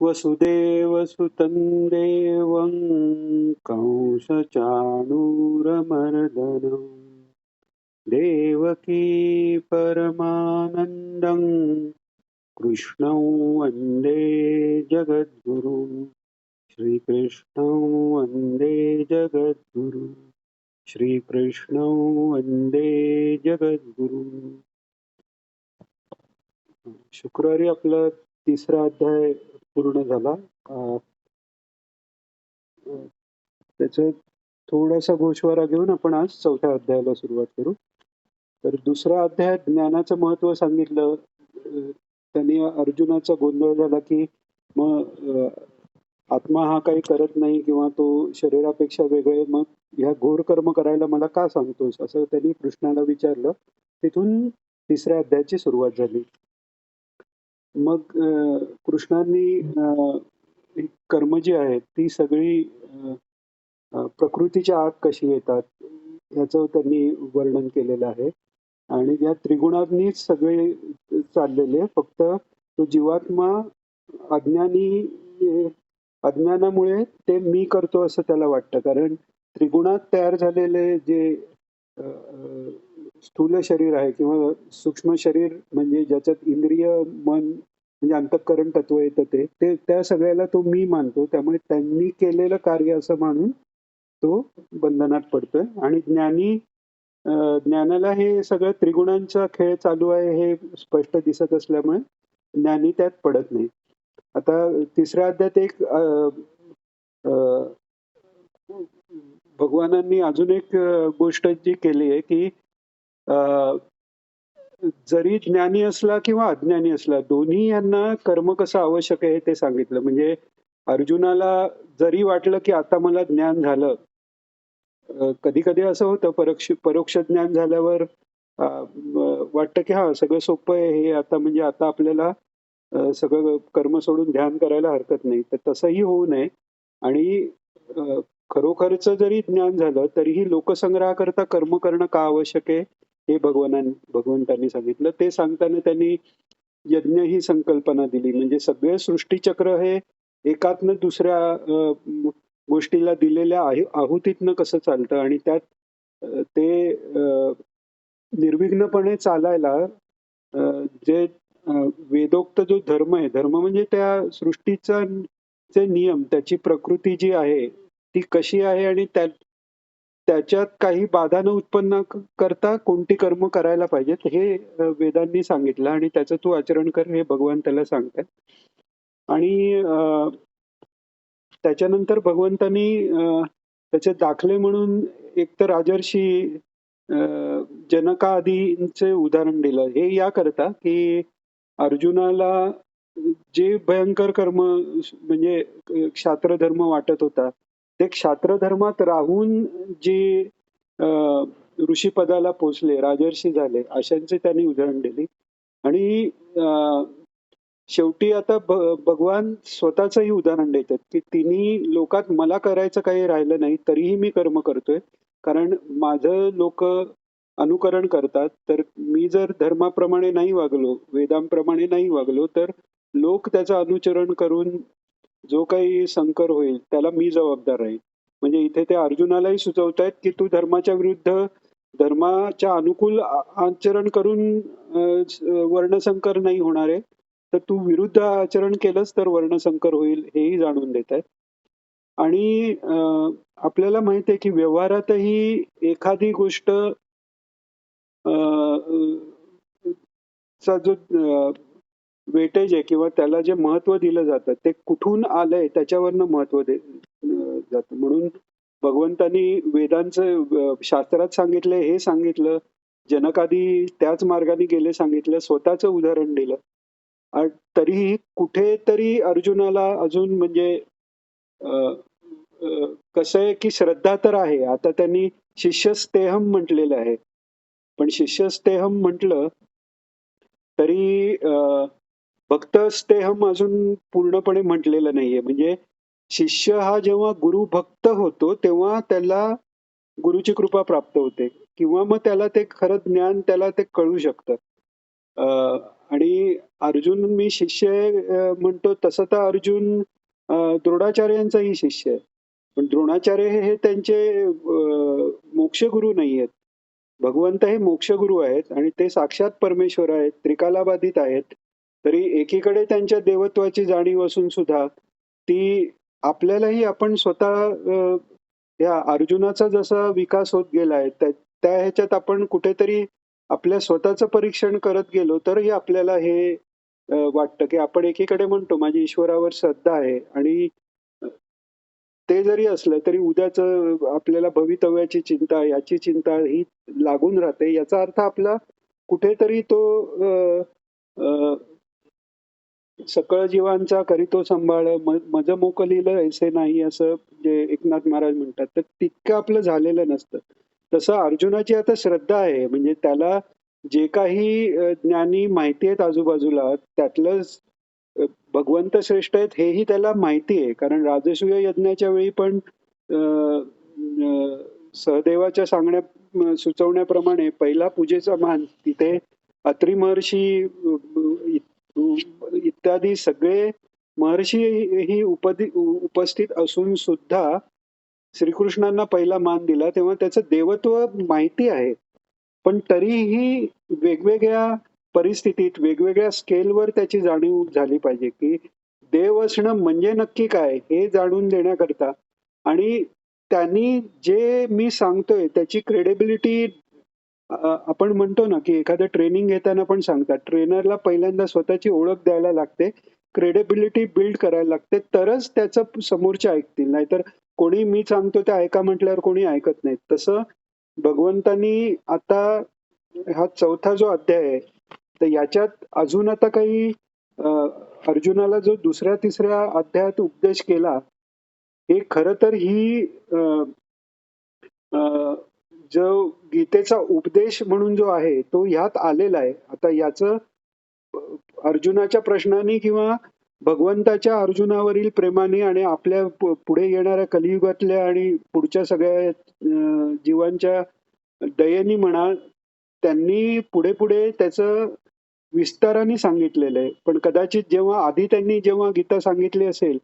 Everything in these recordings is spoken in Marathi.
वसुदेवसुतं देवं कंसचाणूरमर्दनं देवकी परमानन्दं कृष्णं वन्दे जगद्गुरुं श्रीकृष्णं वन्दे जगद्गुरुं श्रीकृष्णं वन्दे जगद्गुरुं. शुक्रवारी आपला तिसरा अध्याय पूर्ण झाला. त्याचा थोडासा गोषवारा घेऊन आपण आज चौथ्या अध्यायाला सुरुवात करू. तर दुसऱ्या अध्यायात ज्ञानाचं महत्व सांगितलं. त्यांनी अर्जुनाचा गोंधळ झाला की मग आत्मा हा काही करत नाही किंवा तो शरीरापेक्षा वेगळे, मग ह्या घोर कर्म करायला मला का सांगतोस, असं त्यांनी कृष्णाला विचारलं. तिथून तिसऱ्या अध्यायाची सुरुवात झाली. मग कृष्णांनी ही कर्म जी आहेत ती सगळी प्रकृतीच्या आत कशी येतात ह्याचं त्यांनी वर्णन केलेलं आहे. आणि या त्रिगुणांनीच सगळे चाललेले, फक्त तो जीवात्मा अज्ञानामुळे ते मी करतो असं त्याला वाटतं. कारण त्रिगुणात तयार झालेले जे अ, अ, स्थूल शरीर आहे किंवा सूक्ष्म शरीर, म्हणजे ज्याच्यात इंद्रिय, मन म्हणजे अंतःकरण तत्व येतं, ते त्या सगळ्याला तो मी मानतो. त्यामुळे त्यांनी केलेलं कार्य असं मानून तो बंधनात पडतोय. आणि ज्ञानाला हे सगळं त्रिगुणांचा खेळ चालू आहे हे स्पष्ट दिसत असल्यामुळे ज्ञानी त्यात पडत नाही. आता तिसऱ्या अध्यायात एक अ, भगवानांनी अजून एक गोष्ट जी केली आहे की अ, जरी ज्ञानी असला किंवा अज्ञानी असला, दोन्ही यांना कर्म कसं आवश्यक आहे ते सांगितलं. म्हणजे अर्जुनाला जरी वाटलं की आता मला ज्ञान झालं, कधी कधी असं होतं परोक्ष परोक्ष ज्ञान झाल्यावर वाटतं की हा सगळं सोपं आहे हे, आता म्हणजे आता आपल्याला सगळं कर्म सोडून ध्यान करायला हरकत नाही. तर तसंही होऊ नये. आणि अ, खरोखरचं जरी ज्ञान झालं तरीही लोकसंग्रहाकरता कर्म करणं का आवश्यक आहे हे भगवंतांनी सांगितलं. ते सांगताना त्यांनी यज्ञ ही संकल्पना दिली. म्हणजे सगळे सृष्टीचक्र हे एकातनं दुसऱ्या गोष्टीला दिलेल्या आहुतीतनं कसं चालतं आणि त्यात ते निर्विघ्नपणे चालायला जे अ, वेदोक्त जो धर्म आहे, धर्म म्हणजे त्या सृष्टीचा चे नियम, त्याची प्रकृती जी आहे ती कशी आहे आणि त्याच्यात काही बाधा न उत्पन्न करता कोणती कर्म करायला पाहिजेत हे वेदांनी सांगितलं. आणि त्याचं तू आचरण कर हे भगवान त्याला सांगतात. आणि त्याच्यानंतर भगवंतांनी त्याचे दाखले म्हणून एक तर राजर्षी अ, जनकादींचे उदाहरण दिलं. हे याकरता की अर्जुनाला जे भयंकर कर्म म्हणजे क्षात्रधर्म वाटत होता, ते क्षात्रधर्मात राहून जे अ, ऋषीपदाला पोचले, राजर्षी झाले, अशांचे त्यांनी उदाहरण दिली. आणि शेवटी आता भगवान स्वतःचंही उदाहरण देतात की तिन्ही लोकात मला करायचं काही राहिलं नाही तरीही मी कर्म करतोय. कारण माझं लोक अनुकरण करतात, तर मी जर धर्माप्रमाणे नाही वागलो, वेदांप्रमाणे नाही वागलो, तर लोक त्याचं अनुचरण करून जो काही संकर होईल त्याला मी जबाबदार राहील. म्हणजे इथे ते अर्जुनालाही सुचवतायत की तू धर्माच्या विरुद्ध, धर्माच्या अनुकूल आचरण करून वर्णसंकर नाही होणार आहे, तर तू विरुद्ध आचरण केलंस तर वर्णसंकर होईल हेही जाणून देत आहेत. आणि आपल्याला माहित आहे की व्यवहारातही एखादी गोष्ट चा जो वेटेज आहे किंवा त्याला जे महत्व दिलं जातं ते कुठून आलंय त्याच्यावरनं महत्व जातं. म्हणून भगवंतांनी वेदांचं शास्त्रात सांगितलंय हे सांगितलं, जनकादी त्याच मार्गाने गेले सांगितलं, स्वतःचं उदाहरण दिलं. तरीही कुठेतरी अर्जुनाला अजून म्हणजे अ, अ, कसं आहे की श्रद्धा तर आहे. आता त्यांनी शिष्यस्तेहम म्हटलेलं आहे, पण शिष्यस्तेहम म्हटलं तरी भक्तस्तेहम अजून पूर्णपणे म्हटलेलं नाहीये. म्हणजे शिष्य हा जेव्हा गुरुभक्त होतो तेव्हा त्याला गुरुची कृपा प्राप्त होते किंवा मग त्याला ते खरं ज्ञान त्याला ते कळू शकतं. आणि अर्जुन मी शिष्य आहे म्हणतो तसं तर अर्जुन द्रोणाचार्यांचाही शिष्य आहे. पण द्रोणाचार्य हे त्यांचे मोक्षगुरू नाही आहेत. भगवंत हे मोक्षगुरू आहेत आणि ते साक्षात परमेश्वर आहेत, त्रिकालाबाधित आहेत. तरी एकीकडे त्यांच्या देवत्वाची जाणीव असून सुद्धा ती आपल्यालाही आपण स्वतः या अर्जुनाचा जसा विकास होत गेलाय त्या ह्याच्यात आपण कुठेतरी आपल्या स्वतःचं परीक्षण करत गेलो तरही आपल्याला हे वाटतं की आपण एकीकडे म्हणतो माझी ईश्वरावर श्रद्धा आहे आणि ते जरी असलं तरी उद्याचं आपल्याला भवितव्याची चिंता, याची चिंता ही लागून राहते. याचा अर्थ आपला कुठेतरी तो अ, अ, सकळ जीवांचा करीतो सांभाळ मज मोकलील ऐसे नाही असं जे एकनाथ महाराज म्हणतात. तर तितकं आपलं झालेलं नसतं. तसं अर्जुनाची आता श्रद्धा आहे. म्हणजे त्याला जे काही ज्ञानी माहिती आहेत आजूबाजूला त्यातलं भगवंत श्रेष्ठ आहेत हेही त्याला माहिती आहे. कारण राजसूय यज्ञाच्या वेळी पण अ, अ, सहदेवाच्या सुचवण्याप्रमाणे पहिला पूजेचा मान तिथे अत्री महर्षी इत्यादी सगळे महर्षी ही उपस्थित असून सुद्धा श्रीकृष्णांना पहिला मान दिला तेव्हा त्याचं देवत्व माहिती आहे. पण तरीही वेगवेगळ्या परिस्थितीत वेगवेगळ्या स्केलवर त्याची जाणीव झाली पाहिजे की देव असणं म्हणजे नक्की काय हे जाणून देण्याकरता आणि त्यांनी जे मी सांगतोय त्याची क्रेडिबिलिटी आपण म्हणतो ना की एखादं ट्रेनिंग घेताना पण सांगतात ट्रेनरला पहिल्यांदा स्वतःची ओळख द्यायला लागते, क्रेडिबिलिटी बिल्ड करायला लागते तरच त्याचं समोरचे ऐकतील. नाहीतर कोणी मी सांगतो ते ऐका म्हटल्यावर कोणी ऐकत नाही. तसं भगवंतांनी आता हा चौथा जो अध्याय आहे तर याच्यात अजून आता काही अर्जुनाला जो दुसऱ्या तिसऱ्या अध्यायात उपदेश केला हे खरं तर ही जो गीतेचा उपदेश म्हणून जो आहे तो ह्यात आलेला आहे. आता याचं अर्जुनाच्या प्रश्नाने किंवा भगवंताच्या अर्जुनावरील प्रेमाने आणि आपल्या पुढे येणाऱ्या कलियुगातल्या आणि पुढच्या सगळ्या जीवांच्या दयेनी म्हणा त्यांनी पुढे पुढे त्याचं विस्ताराने सांगितलेलं आहे. पण कदाचित जेव्हा आधी त्यांनी जेव्हा गीता सांगितली असेल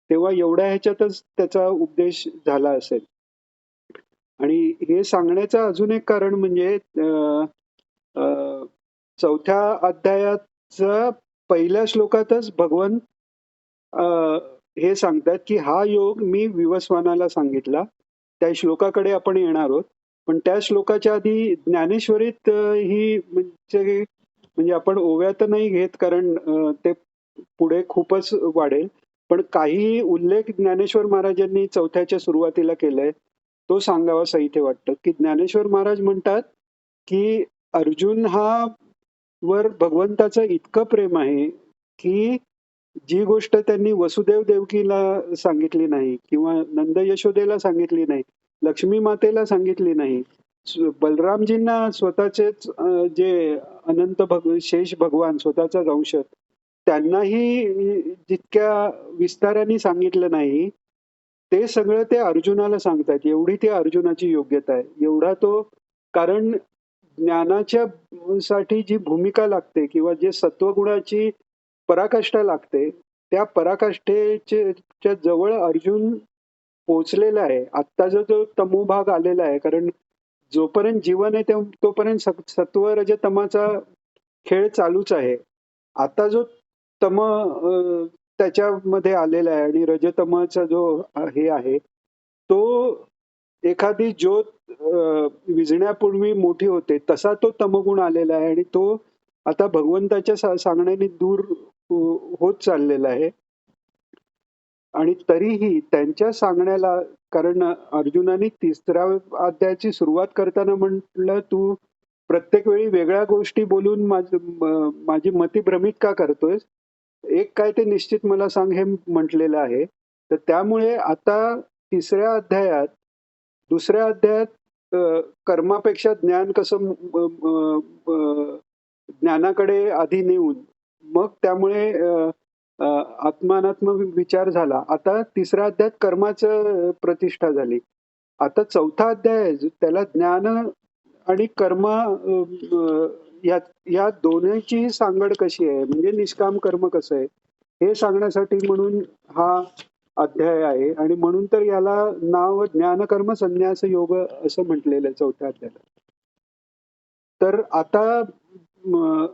तेव्हा एवढ्या ह्याच्यातच त्याचा उपदेश झाला असेल. आणि हे सांगण्याचं अजून एक कारण म्हणजे चौथ्या अध्यायाच्या पहिल्या श्लोकातच भगवंत हे सांगतात की हा योग मी विवस्वानाला सांगितला. त्या श्लोकाकडे आपण येणार आहोत. पण त्या श्लोकाच्या आधी ज्ञानेश्वरीत ही म्हणजे आपण ओव्या तर नाही घेत कारण ते पुढे खूपच वाढेल. पण काही उल्लेख ज्ञानेश्वर महाराजांनी चौथ्याच्या सुरुवातीला केलाय तो सांगावासा इथे वाटतं की ज्ञानेश्वर महाराज म्हणतात की अर्जुन हा वर भगवंताचं इतकं प्रेम आहे की जी गोष्ट त्यांनी वसुदेव देवकीला सांगितली नाही किंवा नंद यशोदेला सांगितली नाही, लक्ष्मी मातेला सांगितली नाही, बलरामजींना स्वतःचेच जे अनंत शेष भगवान स्वतःचाच अंश त्यांनाही जितक्या विस्ताराने सांगितलं नाही ते सगळं ते अर्जुनाला सांगतात. एवढी ती अर्जुनाची योग्यता आहे. एवढा तो कारण ज्ञानाच्या साठी जी भूमिका लागते किंवा जे सत्वगुणाची पराकाष्ठा लागते त्या पराकाष्ठेच्या जवळ अर्जुन पोचलेला आहे. आत्ता जो तमोभाग आलेला आहे कारण जोपर्यंत जीवन आहे तोपर्यंत सत्व रज तमाचा खेळ चालूच आहे. आता जो तम त्याच्यामध्ये आलेला आहे आणि रजतमाचा जो हे आहे तो एखादी ज्योत विझण्यापूर्वी मोठी होते तसा तो तमगुण आलेला आहे आणि तो आता भगवंताच्या सांगण्याने दूर होत चाललेला आहे. आणि तरीही त्यांच्या सांगण्याला कारण अर्जुनाने तिसऱ्या अध्यायाची सुरुवात करताना म्हटलं तू प्रत्येक वेळी वेगळ्या गोष्टी बोलून माझी मती भ्रमित का करतोयस, एक काय ते निश्चित मला सांग हे म्हटलेलं आहे. तर त्यामुळे आता तिसऱ्या अध्यायात दुसऱ्या अध्यायात कर्मापेक्षा ज्ञान कसं ज्ञानाकडे आधी नेऊन मग त्यामुळे आत्मानात्म विचार झाला. आता तिसऱ्या अध्यायात कर्माचं प्रतिष्ठा झाली. आता चौथा अध्याय त्याला ज्ञान आणि कर्म या या दोन्हीची सांगड कशी आहे, म्हणजे निष्काम कर्म कसं आहे, हे सांगण्यासाठी म्हणून हा अध्याय आहे. आणि म्हणून तर याला नाव ज्ञानकर्म संन्यास योग असं म्हटलेलं आहे चौथ्या अध्यायाला. तर आता म,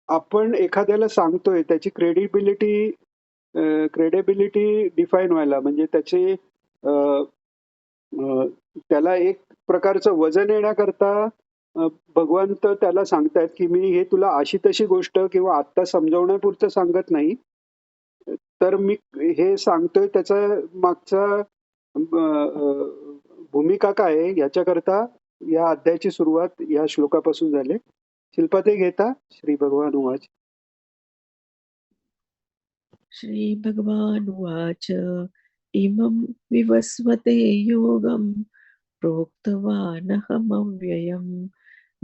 आपण एखाद्याला सांगतोय त्याची क्रेडिबिलिटी डिफाईन व्हायला, म्हणजे त्याची अ, अ, त्याला एक प्रकारचं वजन येण्याकरता भगवंत त्याला सांगतायत की मी हे तुला अशी तशी गोष्ट किंवा आत्ता समजवण्यापुरतं सांगत नाही, तर मी हे सांगतोय त्याचा मागचा भूमिका काय आहे याच्याकरता या अध्यायाची सुरुवात या श्लोकापासून झाली. शिल्पाते घेता श्री भगवान उवाच. श्रीभगवानुवाच इमं विवस्वते योगं प्रोक्तवानहमव्ययम्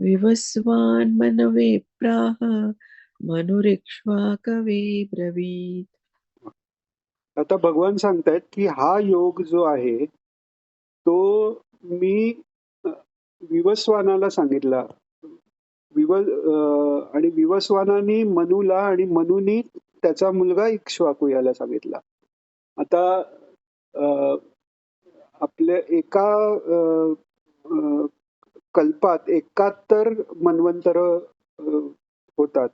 विवस्वान्मनवे प्राह मनुरिक्ष्वाकवे ब्रवीत्. आता भगवान सांगतायत की हा योग जो आहे तो मी अ, विवस्वानाला सांगितला. आणि विवस्वानाने मनूला आणि मनूनी त्याचा मुलगा इक्ष्वाकू याला सांगितला. आता अ, आपल्या एका अ, अ, कल्पात 71 मन्वंतर होतात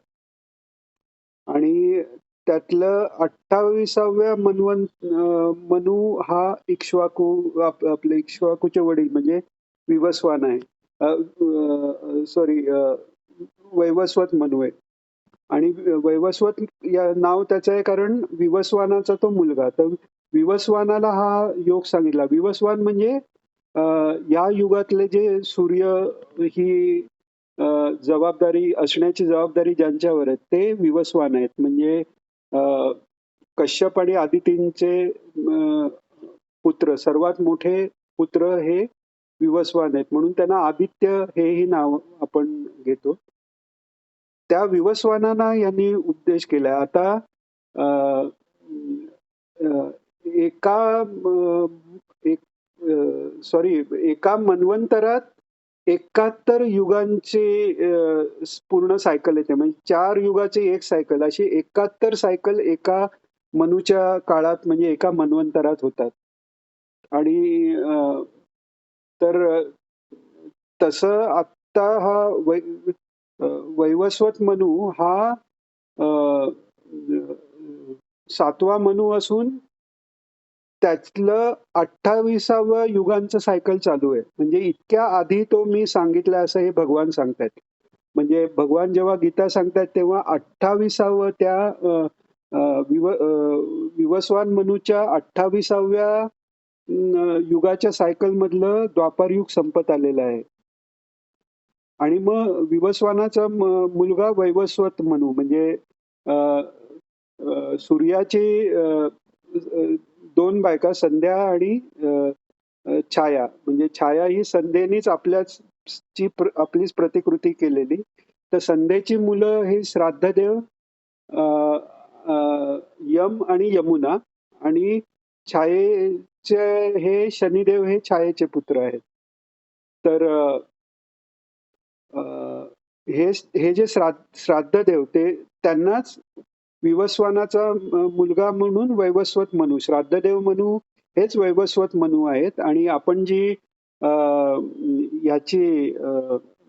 आणि त्यातलं 28व्या मनू हा इक्ष्वाकू आपले इक्ष्वाकूचे वडील म्हणजे विवस्वान आहे. सॉरी, वैवस्वत मनू आहे. आणि वैवस्वत या नाव त्याचं आहे कारण विवस्वानाचा तो मुलगा. तर विवस्वानाला हा योग सांगितला. विवस्वान म्हणजे या युगातले जे सूर्य ही जबाबदारी असण्याची जबाबदारी ज्यांच्यावर आहे ते विवस्वान आहेत. म्हणजे अ, कश्यप आणि आदितींचे पुत्र, सर्वात मोठे पुत्र हे विवस्वान आहेत, म्हणून त्यांना आदित्य हेही नाव आपण घेतो. त्या विवस्वानांना यांनी उपदेश केलाय. आता अ, अ, एका सॉरी, एका मन्वंतरात 71 युगांची पूर्ण सायकल येते. म्हणजे 4 युगाची एक सायकल, अशी 71 सायकल एका मनूच्या काळात म्हणजे एका मन्वंतरात होतात. आणि तर तसं आत्ता हा अ, वैवस्वत मनू हा अ, 7वा मनू असून त्यातलं 28व्या युगांचं सायकल चालू आहे. म्हणजे इतक्या आधी तो मी सांगितलं असं हे भगवान सांगतायत. म्हणजे भगवान जेव्हा गीता सांगतायत तेव्हा 28व्या त्या अ, अ, विवस्वान मनूच्या 28व्या युगाच्या सायकल मधलं द्वापार युग संपत आलेलं आहे. आणि मग विवस्वानाचा मुलगा वैवस्वत मनू म्हणजे अ, सूर्याची दोन बायका संध्या आणि छाया. म्हणजे छाया ही संध्येनेच आपलीच प्रतिकृती केलेली. तर संध्येची मुलं हे श्राद्धदेव, अ, अ, यम आणि यमुना. आणि छायेचे हे शनिदेव हे छायेचे पुत्र आहेत. तर अ, हे हे जे श्राद्धदेव ते त्यांनाच विवस्वानाचा मुलगा म्हणून वैवस्वत मनू, श्राद्धदेव मनू हेच वैवस्वत मनू आहेत. आणि आपण जी याची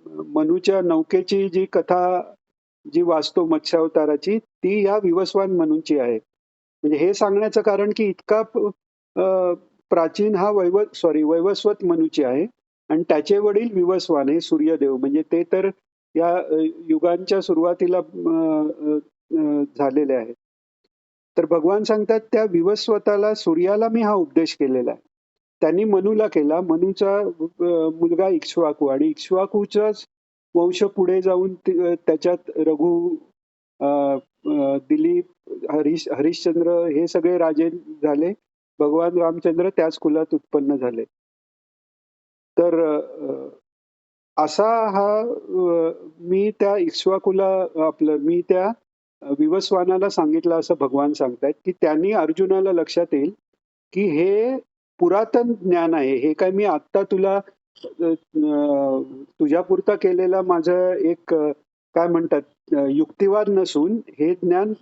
मनूच्या नौकेची जी कथा जी वाचतो मत्स्यावताराची, ती या विवस्वान मनूची आहे. म्हणजे हे सांगण्याचं कारण की इतका प्राचीन हा वैवस्वत मनूची आहे. आणि त्याचे वडील विवस्वान हे सूर्यदेव, म्हणजे ते तर या युगांच्या सुरुवातीला झालेले आहेत. तर भगवान सांगतात त्या विवस्वताला, सूर्याला मी हा उपदेश केलेला आहे. त्यांनी मनूला केला. मनूचा मुलगा इक्ष्वाकू, आणि इक्ष्वाकूचाच वंश पुढे जाऊन त्याच्यात रघु, अ, दिलीप, हरिश्चंद्र हे सगळे राजे झाले. भगवान रामचंद्र त्याच कुलात उत्पन्न झाले. तर असा हा मी त्या इक्ष्वाकूला मी त्या विवस्वानाला सांगितलं असं भगवान सांगतायत, की त्यांनी अर्जुनाला लक्षात येईल की हे पुरातन ज्ञान आहे. हे काय मी आत्ता तुला तुझ्यापुरता केलेला माझं एक काय म्हणतात युक्तिवाद नसून हे ज्ञान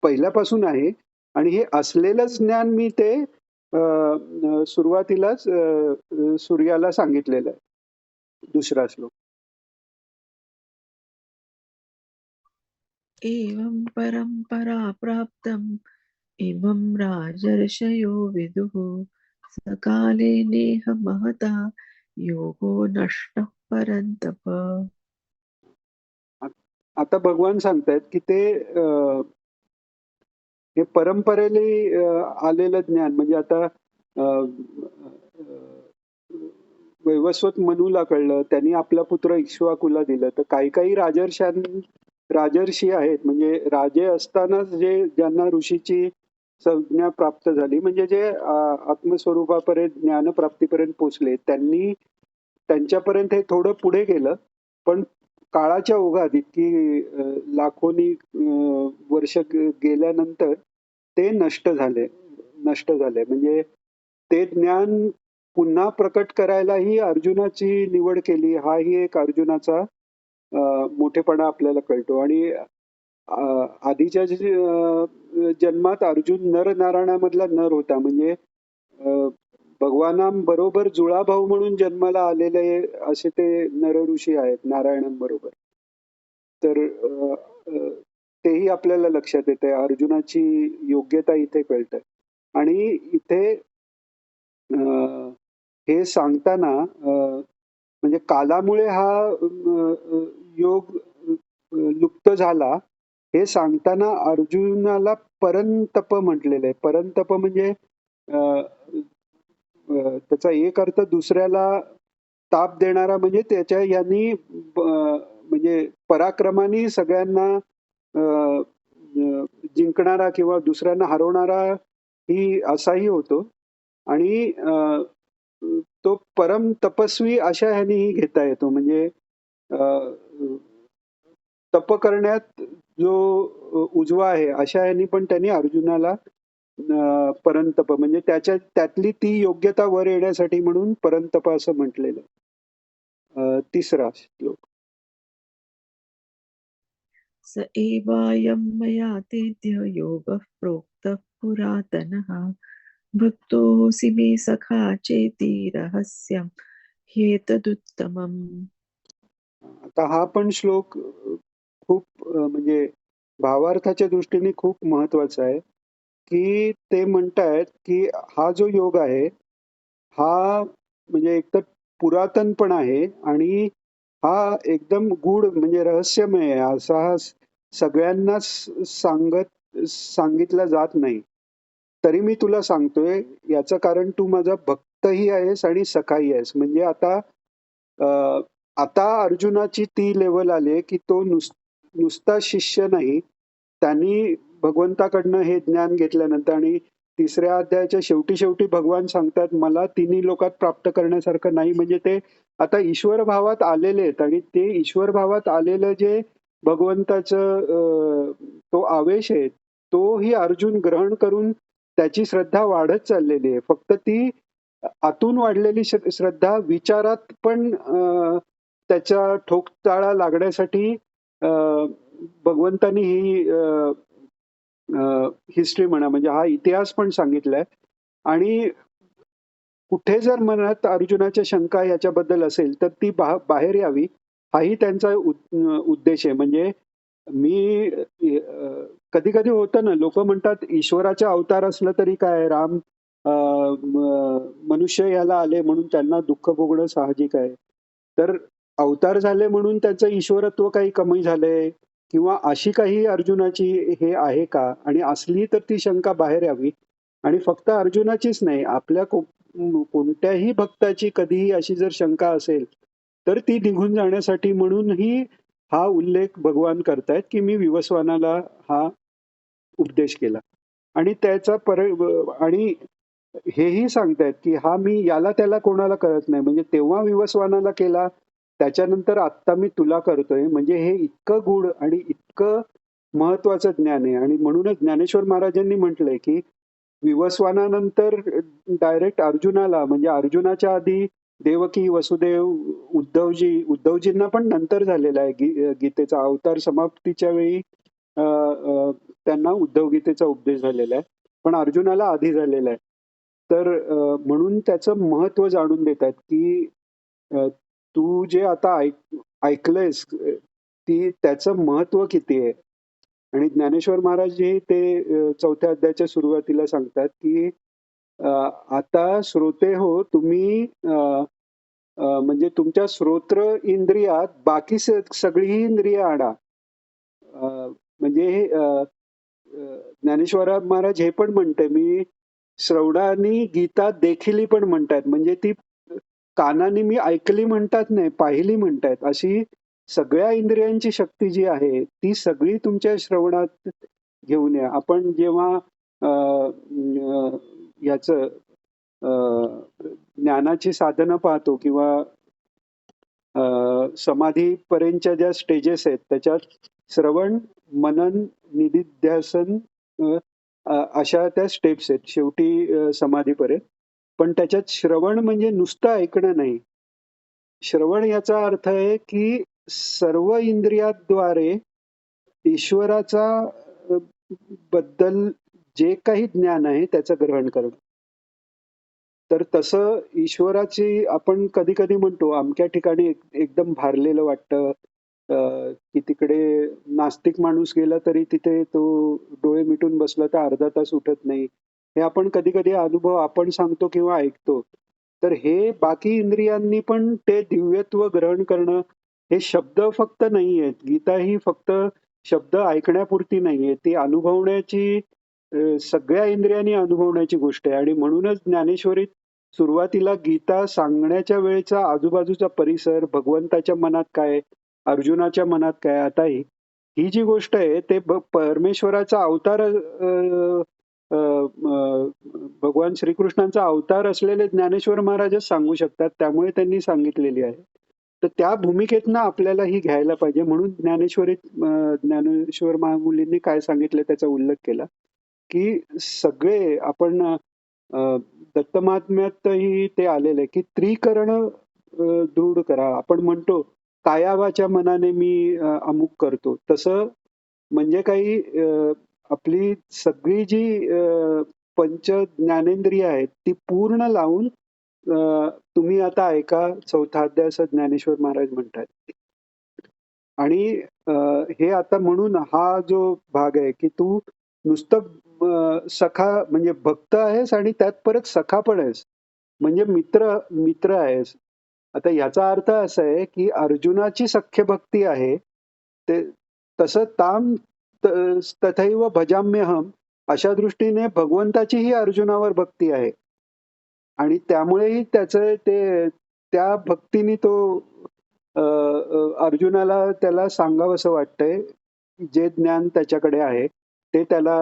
पहिल्यापासून आहे आणि हे असलेलंच ज्ञान मी ते सुरुवातीलाच सूर्याला सांगितलेलं आहे. दुसरा श्लोक. एवं परंपरा प्राप्तम् इमं राजर्षयो विदुः सकाले नेह महता योगो नष्टः परन्तप. आता भगवान सांगतायत की ते हे परंपरेने आलेलं ज्ञान म्हणजे आता वैवस्वत मनूला कळलं, त्यांनी आपला पुत्र इक्ष्वाकूला दिलं. तर काही काही राजर्षी आहेत म्हणजे राजे असतानाच ज्यांना ऋषीची संज्ञा प्राप्त झाली म्हणजे जे आत्मस्वरूपापर्यंत ज्ञानप्राप्तीपर्यंत पोचले त्यांच्यापर्यंत हे थोडं पुढे गेलं. पण काळाच्या ओघात इतकी लाखोनी वर्ष गेल्यानंतर ते नष्ट झाले. म्हणजे ते ज्ञान पुन्हा प्रकट करायलाही अर्जुनाची निवड केली. हाही एक अर्जुनाचा मोठेपणा आपल्याला कळतो. आणि आधीच्या जन्मात अर्जुन नरनारायणामधला नर होता. म्हणजे भगवानांबरोबर जुळाभाऊ म्हणून जन्माला आलेले असे ते नरऋषी आहेत नारायणांबरोबर. तर तेही आपल्याला लक्षात येते. अर्जुनाची योग्यता इथे कळते. आणि इथे हे सांगताना म्हणजे कालामुळे हा योग लुप्त झाला हे सांगताना अर्जुनाला परंतप म्हटलेलं आहे. परंतप म्हणजे त्याचा एक अर्थ दुसऱ्याला ताप देणारा म्हणजे त्याच्या यांनी म्हणजे पराक्रमाने सगळ्यांना जिंकणारा किंवा दुसऱ्यांना हरवणारा ही असाही होतो. आणि तो परम तपस्वी अशा ह्यानेही घेता येतो. म्हणजे तप करण्यात जो उजवा आहे अशा ह्यानी पण त्यांनी अर्जुनाला परंतप म्हणजे त्यातली ती योग्यता वर येण्यासाठी म्हणून परंतप असं म्हटलेलं. तिसरा श्लोक. स एवायं मया तेद्य योगः प्रोक्तः पुरातनः भक्तोऽसि मे सखा चेति रहस्यं ह्येतदुत्तमम्. आता हा पण श्लोक खूप म्हणजे भावार्थाच्या दृष्टीने खूप महत्वाचा आहे. की ते म्हणतायत की हा जो योग आहे हा म्हणजे एकतर पुरातन पण आहे आणि हा एकदम गूढ म्हणजे रहस्यमय आहे. असा हा सगळ्यांनाच सांगितला जात नाही. तरी मी तुला सांगतोय याचं कारण तू माझा भक्तही आहेस आणि सखाही आहेस. म्हणजे आता अर्जुनाची ती लेवल आली की तो नुसता शिष्य नाही. त्यांनी भगवंताकडनं हे ज्ञान घेतल्यानंतर आणि तिसऱ्या अध्यायाच्या शेवटी भगवान सांगतात मला तिन्ही लोकात प्राप्त करण्यासारखं नाही. म्हणजे ते आता ईश्वर भावात आलेले आहेत आणि ते ईश्वर भावात आलेलं जे भगवंताचं तो आवेश आहे तोही अर्जुन ग्रहण करून त्याची श्रद्धा वाढत चाललेली आहे. फक्त ती आतून वाढलेली श्रद्धा विचारात पण त्याच्या ठोकताळा लागण्यासाठी भगवंतांनी ही हिस्ट्री म्हणा म्हणजे हा इतिहास पण सांगितलाय. आणि कुठे जर मनात अर्जुनाच्या शंका याच्याबद्दल असेल तर ती बाहेर यावी हाही त्यांचा उद्देश आहे. म्हणजे मी कधी कधी होतं ना लोक म्हणतात ईश्वराचा अवतार असलं तरी काय राम मनुष्य याला आले म्हणून त्यांना दुःख भोगणं साहजिक आहे. तर अवतार झाले म्हणून त्याचं ईश्वरत्व काही कमी झालंय किंवा अशी काही अर्जुनाची हे आहे का. आणि असली तर ती शंका बाहेर यावी. आणि फक्त अर्जुनाचीच नाही आपल्या कोणत्याही भक्ताची कधीही अशी जर शंका असेल तर ती निघून जाण्यासाठी म्हणूनही हा उल्लेख भगवान करतायत की मी विवस्वानाला हा उपदेश केला. आणि त्याचा आणि हेही सांगतायत की हा मी याला त्याला कोणाला करत नाही. म्हणजे तेव्हा विवस्वानाला केला त्याच्यानंतर आत्ता मी तुला करतोय. म्हणजे हे इतकं गूढ आणि इतकं महत्वाचं ज्ञान आहे. आणि म्हणूनच ज्ञानेश्वर महाराजांनी म्हटलंय की विवस्वानानंतर डायरेक्ट अर्जुनाला म्हणजे अर्जुनाच्या आधी देवकी, वसुदेव, उद्धवजींना पण नंतर झालेला आहे गीतेचा अवतार समाप्तीच्या वेळी त्यांना उद्धव गीतेचा उपदेश झालेला आहे. पण अर्जुनाला आधी झालेला आहे. तर म्हणून त्याचं महत्व जाणून देतात की अ, तू जे आता ऐकलंयस त्याचं महत्व किती आहे. आणि ज्ञानेश्वर महाराजजी ते 4थ्या अध्यायाच्या सुरुवातीला सांगतात की अ, आता श्रोते हो तुम्ही म्हणजे तुमच्या श्रोत्र इंद्रियात बाकी सगळी इंद्रिय आणा. म्हणजे ज्ञानेश्वर महाराज हे पण म्हणते मी श्रवणाने गीता देखील पण म्हणतात. म्हणजे ती कानाने मी ऐकली म्हणतात नाही, पाहिली म्हणतात. अशी सगळ्या इंद्रियांची शक्ती जी आहे ती सगळी तुमच्या श्रवणात घेऊन या. आपण जेव्हा याचं ज्ञानाची साधनं पाहतो किंवा समाधीपर्यंतच्या ज्या स्टेजेस आहेत त्याच्यात श्रवण, मनन, निधिध्यासन अशा त्या स्टेप्स आहेत शेवटी समाधीपर्यंत. पण त्याच्यात श्रवण म्हणजे नुसतं ऐकणं नाही. श्रवण याचा अर्थ आहे की सर्व इंद्रियाद्वारे ईश्वराचा बद्दल जे काही ज्ञान आहे त्याचं ग्रहण करणं. तर तसं ईश्वराची आपण कधी कधी म्हणतो अमक्या ठिकाणी एकदम भारलेलं वाटतं की तिकडे नास्तिक माणूस गेला तरी तिथे तो डोळे मिटून बसला तर अर्धा तास उठत नाही. हे आपण कधी कधी अनुभव आपण सांगतो किंवा ऐकतो. तर हे बाकी इंद्रियांनी पण ते दिव्यत्व ग्रहण करणं हे शब्द फक्त नाहीयेत. गीता ही फक्त शब्द ऐकण्यापुरती नाहीये, ती अनुभवण्याची सगळ्या इंद्रियांनी अनुभवण्याची गोष्ट आहे. आणि म्हणूनच ज्ञानेश्वरीत सुरुवातीला गीता सांगण्याच्या वेळेचा आजूबाजूचा परिसर, भगवंताच्या मनात काय, अर्जुनाच्या मनात काय, आता ही जी गोष्ट आहे ते परमेश्वराचा अवतार भगवान श्रीकृष्णांचा अवतार असलेले ज्ञानेश्वर महाराजच सांगू शकतात. त्यामुळे त्यांनी सांगितलेली आहे. तर त्या भूमिकेतनं आपल्याला ही घ्यायला पाहिजे. म्हणून ज्ञानेश्वर महामुलींनी काय सांगितलं त्याचा उल्लेख केला की सगळे आपण दत्तमहात्म्यातही ते आलेलं आहे की त्रिकरण दृढ करा. आपण म्हणतो कायावाच्या मनाने मी अमुक करतो. तसं म्हणजे काही आपली सगळी जी पंच ज्ञानेंद्रिय आहेत ती पूर्ण लावून तुम्ही आता ऐका 4था अध्याय असं ज्ञानेश्वर महाराज म्हणतात. आणि हे आता म्हणून हा जो भाग आहे की तू नुसतं सखा म्हणजे भक्त आहेस आणि त्यात परत सखा पण आहेस. म्हणजे मित्र मित्र आहेस. आता याचा अर्थ असा आहे की अर्जुनाची सख्य भक्ती आहे ते तसं ताम तथैव भजाम्यहम अशा दृष्टीने भगवंताचीही अर्जुनावर भक्ती आहे. आणि त्यामुळेही त्याचं ते त्या भक्तीने तो अर्जुनाला त्याला सांगावंसं वाटतंय जे ज्ञान त्याच्याकडे आहे ते त्याला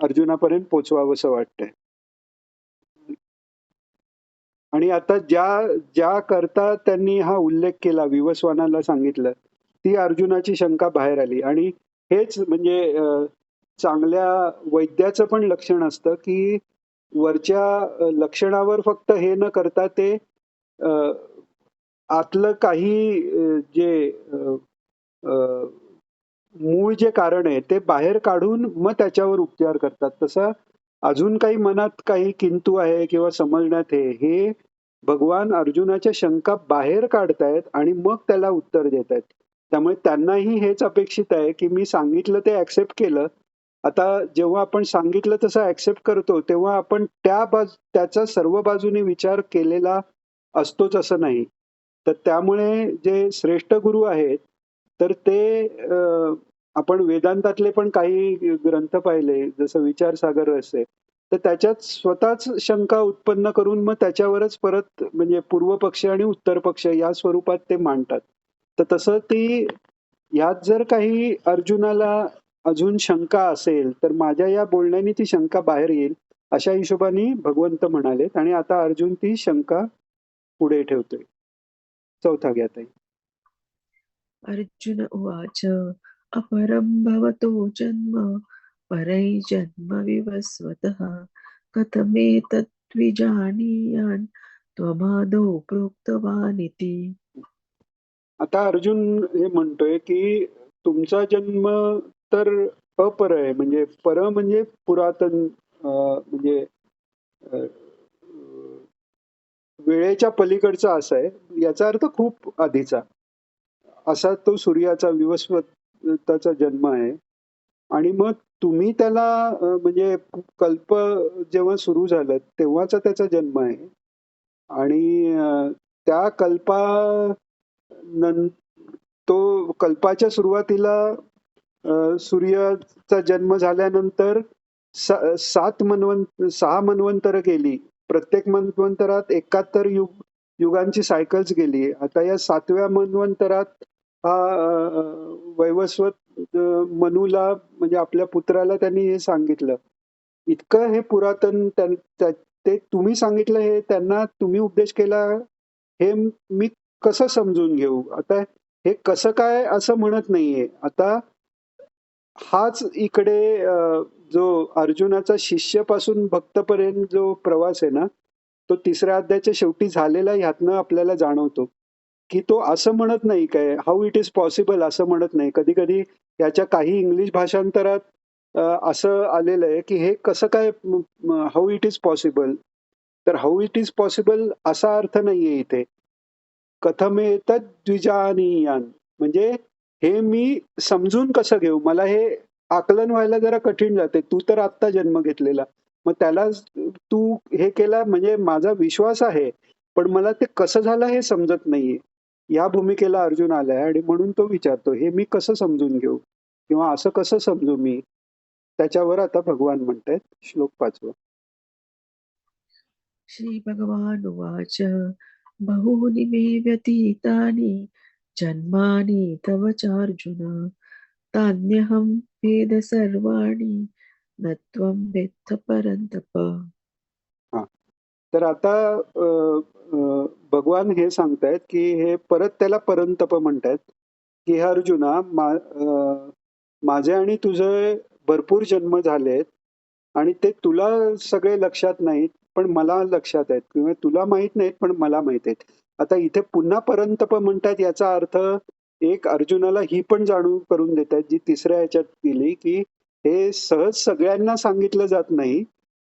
अर्जुनापर्यंत पोचवावंसं वाटतंय. आणि आता ज्या ज्या करता त्यांनी हा उल्लेख केला विवस्वानाला सांगितलं ती अर्जुनाची शंका बाहेर आली. आणि हेच म्हणजे चांगल्या वैद्याचं पण लक्षण असतं की वरच्या लक्षणावर फक्त हे न करता ते आतलं काही जे मूळ जे कारण आहे ते बाहेर काढून मग त्याच्यावर उपचार करतात. तसं अजून काही मनात काही किंतु आहे किंवा समजण्यात हे भगवान अर्जुनाच्या शंका बाहेर काढतायत आणि मग त्याला उत्तर देत आहेत. त्यामुळे त्यांनाही हेच अपेक्षित आहे की मी सांगितलं ते ऍक्सेप्ट केलं. आता जेव्हा आपण सांगितलं तसं ऍक्सेप्ट करतो तेव्हा आपण त्याचा सर्व बाजूने विचार केलेला असतोच असं नाही. तर त्यामुळे जे श्रेष्ठ गुरु आहेत तर ते आपण वेदांतातले पण काही ग्रंथ पाहिले जसं विचारसागर असे तर त्याच्यात स्वतःच शंका उत्पन्न करून मग त्याच्यावरच परत म्हणजे पूर्व पक्ष आणि उत्तर पक्ष या स्वरूपात ते मांडतात. तर तसं ती यात जर काही अर्जुनाला अजून शंका असेल तर माझ्या या बोलण्याने ती शंका बाहेर येईल अशा हिशोबाने भगवंत म्हणालेत. आणि आता अर्जुन ती शंका पुढे ठेवतोय. 4था घ्या ताई. अर्जुन उवाच अपरं भवतो जन्म परैजन्म विवस्वतः कथमेतद्विजानीयान् त्वमादौ प्रोक्तवानिति. आता अर्जुन हे म्हणतोय की तुमचा जन्म तर अपर आहे, म्हणजे पर म्हणजे पुरातन, म्हणजे अ, वेळेच्या पलीकडचा असा आहे. याचा अर्थ खूप आधीचा. असा तो सूर्याचा विवस्वताचा जन्म आहे. आणि मग तुम्ही त्याला म्हणजे कल्प जेव्हा सुरू झालं तेव्हाचा त्याचा जन्म आहे. आणि त्या नं तो कल्पाच्या सुरुवातीला सूर्याचा जन्म झाल्यानंतर 6 मन्वंतर गेली. प्रत्येक मन्वंतरात 71 युगांची सायकल्स गेली. आता या 7व्या मन्वंतरात हा वैवस्वत मनूला, म्हणजे आपल्या पुत्राला त्यांनी हे सांगितलं. इतकं हे पुरातन ते तुम्ही सांगितलं, हे त्यांना तुम्ही उपदेश केला, हे मी कसं समजून घेऊ? आता हे कसं काय असं म्हणत नाहीये. आता हाच इकडे जो अर्जुनाचा शिष्यापासून भक्तपर्यंत जो प्रवास आहे ना, तो 3ऱ्या अध्यायाच्या शेवटी झालेला ह्यातनं आपल्याला जाणवतो, की तो असं म्हणत नाही काय, हाऊ इट इज पॉसिबल असं म्हणत नाही. कधी-कधी याच्या काही इंग्लिश भाषांतरात असं आलेलं आहे, की हे कसं काय, हाऊ इट इज पॉसिबल. तर हाऊ इट इज पॉसिबल असा अर्थ नाहीये इथे. कथमेतद द्विजानीयान, म्हणजे हे मी समजून कसं घेऊ? मला हे आकलन व्हायला जरा कठीण जाते. तू तर आत्ता जन्म घेतलेला. मग त्याला तू हे केला म्हणजे माझा विश्वास आहे. पण मला ते कसं झालं हे समजत नाहीये. या भूमिकेला अर्जुन आलाय आणि म्हणून तो विचारतो, हे मी कसं समजून घेऊ? किंवा असं कसं समजू मी? त्याच्यावर आता भगवान म्हणतायत. श्लोक 5. श्रीभगवानुवाच बहूनि मे व्यतीतानि जन्मानि तव चार्जुन तान्यहं वेद सर्वाणि न त्वं वेत्थ परन्तप. हां. तर आता अ, अ, भगवान हे सांगतायत, की हे परत त्याला परंतप म्हणतायत, की "हे अर्जुना, माझे आणि तुझे भरपूर जन्म झालेत आणि ते तुला सगळे लक्षात नाहीत, पण मला लक्षात आहेत, किंवा तुला माहीत नाहीत, पण मला माहीत आहेत." आता इथे पुन्हा परंतप म्हणतात, याचा अर्थ एक अर्जुनाला ही पण जाणीव करून देतायत, जी 3ऱ्या ह्याच्यात दिली, की हे सहज सगळ्यांना सांगितलं जात नाही,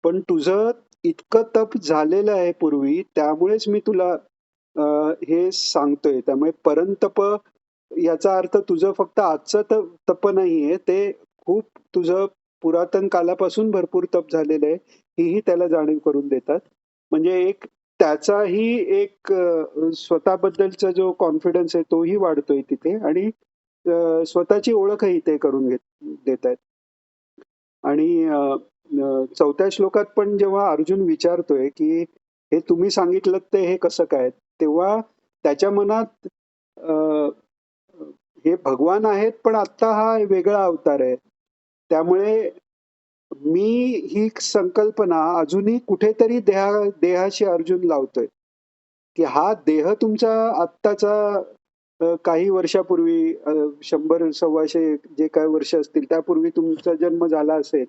पण तुझं इतकं तप झालेलं आहे पूर्वी, त्यामुळेच मी तुला हे सांगतोय. त्यामुळे परंतप याचा अर्थ तुझं फक्त आजचं तप नाहीये, ते खूप तुझं पुरातन कालापासून भरपूर तप झालेलं आहे, हीही त्याला जाणीव करून देतात. म्हणजे एक त्याचाही एक स्वतःबद्दलचा जो कॉन्फिडन्स आहे तोही वाढतोय तिथे, आणि स्वतःची ओळखही ते करून देतायत. आणि 4थ्या श्लोकात पण जेव्हा अर्जुन विचारतोय, की हे तुम्ही सांगितलं ते हे कसं काय? तेव्हा त्याच्या मनात अ, हे भगवान आहेत, पण आत्ता हा वेगळा अवतार आहे. त्यामुळे मी ही संकल्पना अजूनही कुठेतरी देहाशी अर्जुन लावतोय, की हा देह तुमचा आत्ताचा काही वर्षापूर्वी 100-125 जे काही वर्ष असतील त्यापूर्वी तुमचा जन्म झाला असेल.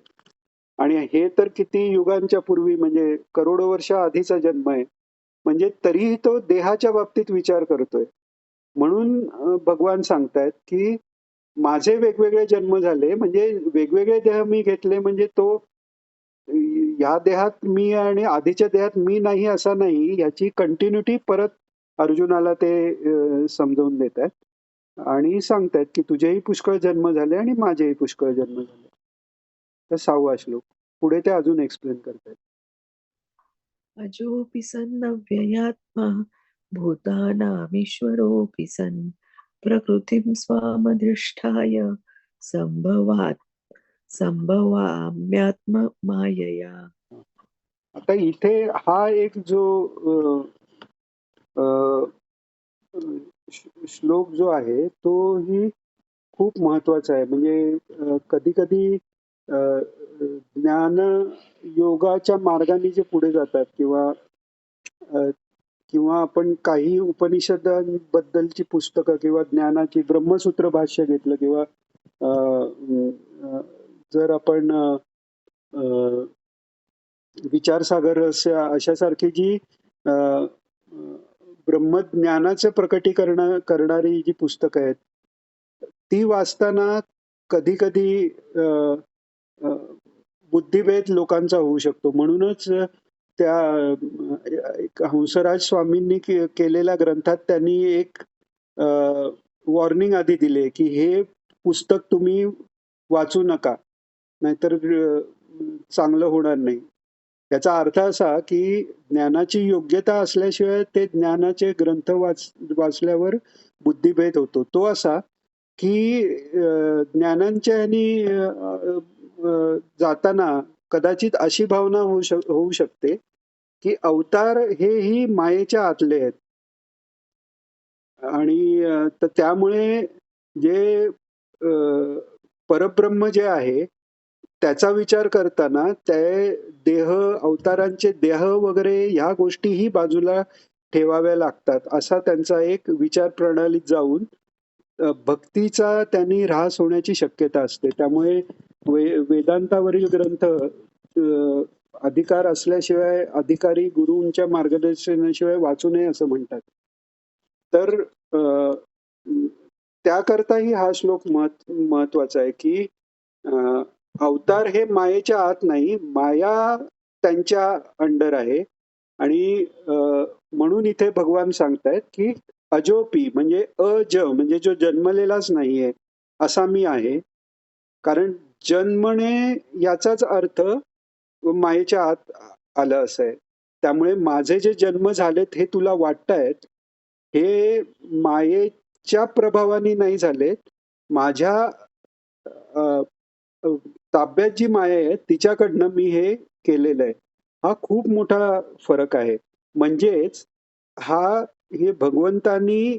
आणि हे तर किती युगांच्या पूर्वी, म्हणजे करोडो वर्ष आधीचा जन्म आहे. म्हणजे तरीही तो देहाच्या बाबतीत विचार करतोय. म्हणून भगवान सांगतायत, की माझे वेगवेगळे जन्म झाले, म्हणजे वेगवेगळे देह मी घेतले, म्हणजे तो ह्या देहात मी आणि आधीच्या देहात मी नाही असा नाही, याची कंटिन्युटी परत अर्जुनाला ते समजावून देतायत आणि सांगतायत, की तुझेही पुष्कळ जन्म झाले आणि माझेही पुष्कळ जन्म झाले. तर 6वा श्लोक. पुढे ते अजून एक्सप्लेन करतायत. अजोऽपि सन्नव्ययात्मा भूतानामीश्वरोऽपि सन् प्रकृतिं स्वामधिष्ठाय सम्भवात् सम्भवाम्यात्म मायया. आता इथे हा एक जो अ, अ, श्लोक जो आहे तोही खूप महत्वाचा आहे. म्हणजे कधी-कधी ज्ञान योगाच्या मार्गाने जे पुढे जातात, किंवा अ, किंवा आपण काही उपनिषदांबद्दलची पुस्तकं किंवा ज्ञानाची ब्रह्मसूत्र भाष्य घेतलं, किंवा अ, अ, जर आपण विचारसागर अशासारखी जी ब्रह्मज्ञानाचं प्रकटीकरण करणारी जी पुस्तकं आहेत, ती वाचताना कधी-कधी अ, अ, बुद्धिभेद लोकांचा होऊ शकतो. म्हणूनच त्या एक हंसराज स्वामींनी केलेल्या ग्रंथात त्यांनी एक वॉर्निंग आधी दिली की हे पुस्तक तुम्ही वाचू नका. नाहीतर चांगलं होणार नाही. याचा अर्थ असा की ज्ञानाची योग्यता असल्याशिवाय ते ज्ञानाचे ग्रंथ वाचल्यावर बुद्धिभेद होतो. तो असा की ज्ञानांच्या ह्यानी जाताना कदाचित अशी भावना होऊ शकते की अवतार हेही मायेच्या आतले आहेत. आणि तर त्यामुळे जे परब्रह्म जे आहे त्याचा विचार करताना ते देह, अवतारांचे देह वगैरे ह्या गोष्टीही बाजूला ठेवाव्या लागतात, असा त्यांचा एक विचार प्रणालीत जाऊन भक्तीचा त्यांनी ऱ्हास होण्याची शक्यता असते. त्यामुळे वेदांतावरील ग्रंथ अधिकार असल्याशिवाय, अधिकारी गुरूंच्या मार्गदर्शनाशिवाय वाचू नये असं म्हणतात. तर त्याकरताही हा श्लोक महत्वाचा आहे की अवतार हे मायेच्या आत नाही, माया त्यांच्या अंडर आहे. आणि म्हणून इथे भगवान सांगतायत की अजोपी म्हणजे अज म्हणजे जो जन्मलेलाच नाहीये असा मी आहे. कारण जन्मणे याचाच अर्थ मायेच्या आत आलं असं आहे. त्यामुळे माझे जे जन्म झालेत हे तुला वाटतायत, हे मायेच्या प्रभावाने नाही झालेत. माझ्या अ, अ, ताब्यात जी माया आहे तिच्याकडनं मी हे केलेलं आहे. हा खूप मोठा फरक आहे. म्हणजेच हे भगवंतांनी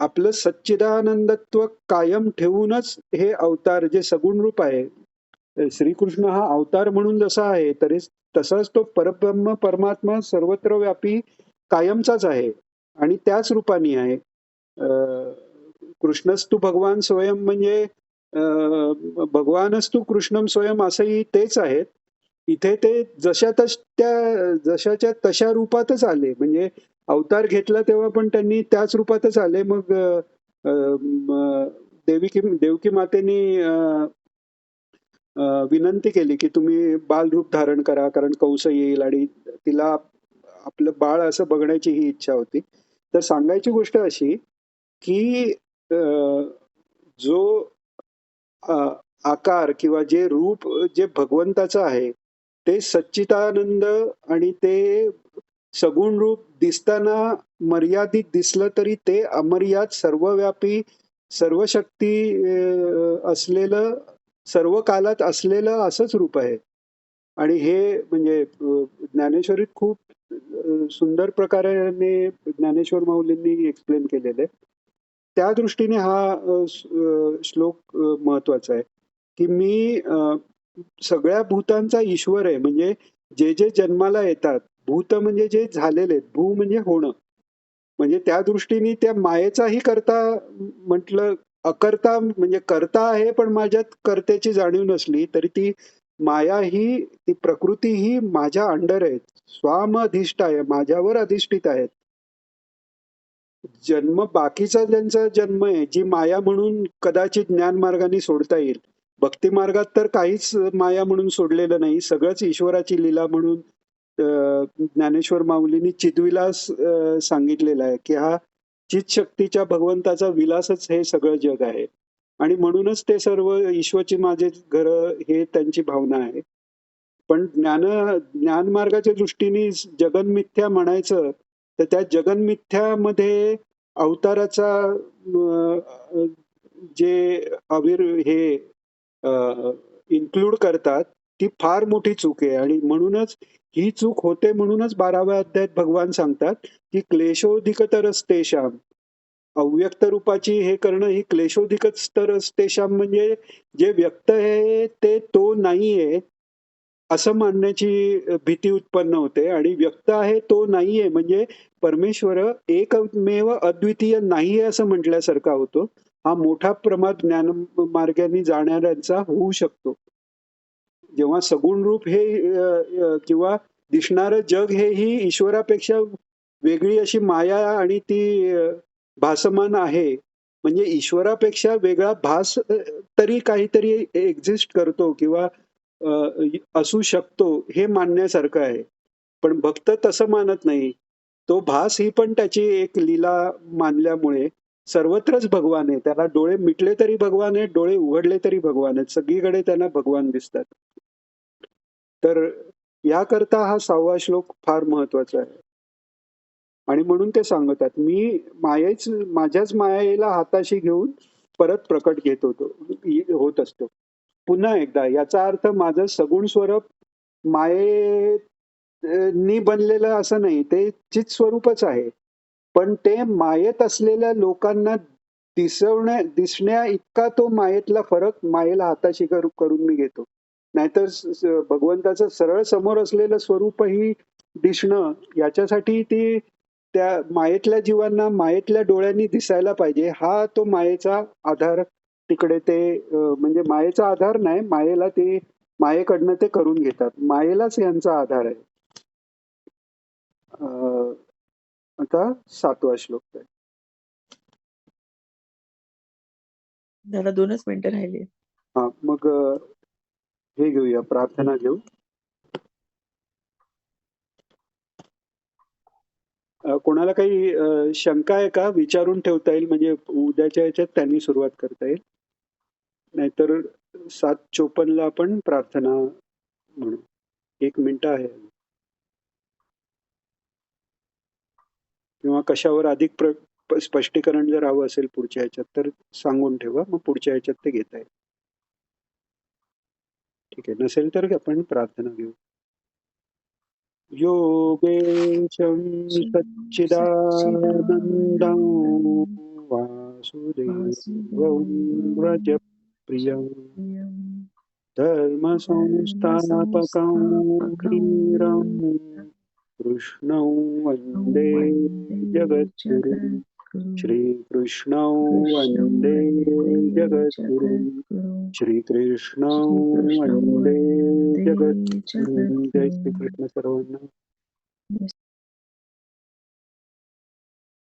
आपलं सच्चिदानंदत्व कायम ठेवूनच हे अवतार जे सगुण रूप आहे, श्रीकृष्ण हा अवतार म्हणून जसा आहे तरी तसाच तो परब्रह्म परमात्मा सर्वत्र व्यापी कायमचाच आहे आणि त्याच रूपाने आहे. कृष्णस्तु भगवान स्वयं म्हणजे भगवानस्तु कृष्णम स्वयं असंही तेच आहेत. इथे ते जशाच्या तशा रूपातच आले. म्हणजे अवतार घेतला तेव्हा पण त्यांनी त्याच रूपातच आले. मग देवकी मातेनी विनंती केली की तुम्ही बालरूप धारण करा, कारण कंस येईल आणि तिला आपलं बाळ असं बघण्याची ही इच्छा होती. तर सांगायची गोष्ट अशी की जो आकार किंवा जे रूप जे भगवंताचं आहे ते सच्चिदानंद आणि ते सगुण रूप दिसताना मर्यादित दिसलं तरी ते अमर्याद सर्वव्यापी सर्वशक्ती असलेलं, सर्व कालात असलेलं असंच रूप आहे. आणि हे म्हणजे ज्ञानेश्वरीत खूप सुंदर प्रकारे ज्ञानेश्वर माऊलींनी एक्सप्लेन केलेलं आहे. त्या दृष्टीने हा श्लोक महत्वाचा आहे की मी सगळ्या भूतांचा ईश्वर आहे. म्हणजे जे जे जन्माला येतात, भूत म्हणजे जे झालेले, भू म्हणजे होणं, म्हणजे त्या दृष्टीने त्या मायेचाही करता म्हटलं, अकर्ता म्हणजे करता आहे पण माझ्यात कर्त्याची जाणीव नसली तरी ती माया ही, ती प्रकृती ही माझ्या अंडर आहे, स्वाम अधिष्ठ आहे, माझ्यावर अधिष्ठित आहेत. जन्म बाकीचा ज्यांचा जन्म आहे जी माया म्हणून कदाचित ज्ञान मार्गाने सोडता येईल, भक्ती मार्गात तर काहीच माया म्हणून सोडलेलं नाही, सगळंच ईश्वराची लीला म्हणून ज्ञानेश्वर माऊलींनी चिद्विलास सांगितलेला आहे की हा चित शक्तीच्या भगवंताचा विलासच हे सगळं जग आहे. आणि म्हणूनच ते सर्व ईश्वरची माझे घर हे त्यांची भावना आहे. पण ज्ञान मार्गाच्या दृष्टीने जगन्मिथ्या म्हणायचं तर त्या जगन्मिथ्यामध्ये अवताराचा जे हे इन्क्लूड करतात ती फार मोठी चूक आहे. आणि म्हणूनच ही चूक होते. म्हणूनच 12व्या अध्यायात भगवान सांगतात की क्लेशोधिकतरस्तेषाम, अव्यक्त रूपाची हे करणं ही क्लेशोधिकतरस्तेषाम म्हणजे जे व्यक्त आहे ते तो नाहीये असं मानण्याची भीती उत्पन्न होते. आणि व्यक्त आहे तो नाहीये म्हणजे परमेश्वर एकमेव अद्वितीय नाहीये असं म्हटल्यासारखा होतो. हा मोठा प्रमाद ज्ञान मार्गाने जाणाऱ्यांचा होऊ शकतो. जेव्हा सगुण रूप हे किंवा दिसणारं जग हेही ईश्वरापेक्षा वेगळी अशी माया आणि ती भासमान आहे. म्हणजे ईश्वरापेक्षा वेगळा भास तरी काहीतरी एक्झिस्ट करतो किंवा असू शकतो हे मानण्यासारखं आहे. पण भक्त तसं मानत नाही. तो भास ही पण त्याची एक लीला मानल्यामुळे सर्वत्रच भगवान आहे. त्याला डोळे मिटले तरी भगवान आहे, डोळे उघडले तरी भगवान आहेत. सगळीकडे त्यांना भगवान दिसतात. तर याकरता हा 6वा श्लोक फार महत्वाचा आहे. आणि म्हणून ते सांगतात, मी माझ्याच मायेला हाताशी घेऊन परत प्रकट होत असतो. पुन्हा एकदा याचा अर्थ माझं सगुण स्वरूप मायेनी बनलेलं असं नाही. ते चित स्वरूपच आहे. पण ते मायेत असलेल्या लोकांना दिसण्या इतका तो मायेतला फरक मायेला हाताशी करून मी घेतो. नाहीतर भगवंताचं सरळ समोर असलेलं स्वरूपही दिसणं याच्यासाठी ती त्या मायेतल्या जीवांना मायेतल्या डोळ्यांनी दिसायला पाहिजे. हा तो मायेचा आधार तिकडे ते म्हणजे मायेचा आधार नाही, मायेला ते मायेकडनं ते करून घेतात. मायेलाच यांचा आधार आहे. आता 7वा श्लोक आहे. त्याला 2च मिनिटं राहिली. हा मग हे घेऊया, प्रार्थना घेऊ. कोणाला काही शंका आहे का? विचारून ठेवता येईल म्हणजे उद्याच्या ह्याच्यात त्यांनी सुरुवात करता येईल. नाहीतर 7:54 आपण प्रार्थना म्हणू. 1 मिनिट आहे. किंवा कशावर अधिक स्पष्टीकरण जर हवं असेल पुढच्या ह्याच्यात तर सांगून ठेवा. मग पुढच्या ह्याच्यात ते घेता येईल. ठीक आहे. नसेल तर आपण प्रार्थना घेऊ. योगेशं सच्चिदानन्दं वासुदेवं व्रजप्रियं धर्मसंस्थापकं वीरं कृष्णं वन्दे जगद्गुरुं श्रीकृष्णं वन्दे जगद्गुरुं श्रीकृष्णं वन्दे जगद्गुरुं. जय श्रीकृष्ण सर्वांना.